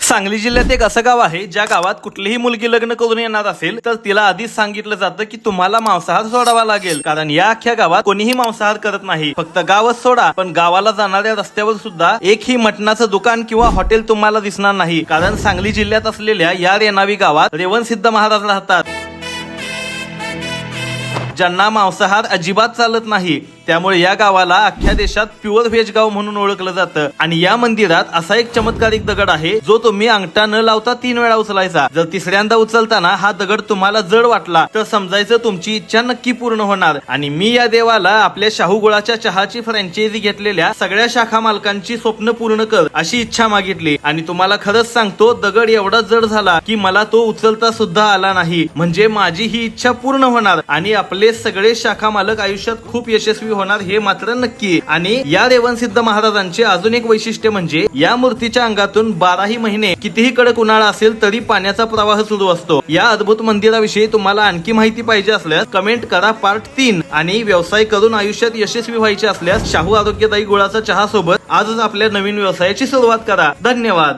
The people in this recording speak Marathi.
सांगली जिल्ह्यात एक असं गाव आहे ज्या गावात कुठलीही मुलगी लग्न करून येणार असेल तर तिला आधीच सांगितलं जातं की तुम्हाला मांसाहार सोडावा लागेल, कारण या अख्ख्या गावात कोणीही मांसाहार करत नाही. फक्त गावच सोडा, पण गावाला जाणाऱ्या रस्त्यावर सुद्धा एकही मटणाचं दुकान किंवा हॉटेल तुम्हाला दिसणार नाही, कारण सांगली जिल्ह्यात असलेल्या या रेणावी गावात रेवणसिद्ध महाराज राहतात, ज्यांना मांसाहार अजिबात चालत नाही. त्यामुळे या गावाला अख्ख्या देशात प्युअर व्हेज गाव म्हणून ओळखलं जातं. आणि या मंदिरात असा एक चमत्कारिक दगड आहे जो तुम्ही अंगठा न लावता 3 वेळा उचलायचा. जर तिसऱ्यांदा उचलताना हा दगड तुम्हाला जड वाटला तर समजायचं तुमची इच्छा नक्की पूर्ण होणार. आणि मी या देवाला आपल्या शाहू गुळाच्या चहाची फ्रँचायझी घेतलेल्या सगळ्या शाखा मालकांची स्वप्न पूर्ण कर अशी इच्छा मागितली. आणि तुम्हाला खरंच सांगतो, दगड एवढा जड झाला की मला तो उचलता सुद्धा आला नाही. म्हणजे माझी ही इच्छा पूर्ण होणार आणि आपले सगळे शाखा मालक आयुष्यात खूप यशस्वी होणार हे मात्र नक्की. आणि या रेवणसिद्ध महाराजांचे अजून एक वैशिष्ट्य म्हणजे या मूर्तीच्या अंगातून 12ही महिने कितीही कडक उन्हाळा असेल तरी पाण्याचा प्रवाह सुरू असतो. या अद्भुत मंदिराविषयी तुम्हाला आणखी माहिती पाहिजे असल्यास कमेंट करा पार्ट 3. आणि व्यवसाय करून आयुष्यात यशस्वी व्हायचे असल्यास शाहू आरोग्यदायी गुळाचा चहा सोबत आजच आपल्या नवीन व्यवसायाची सुरुवात करा. धन्यवाद.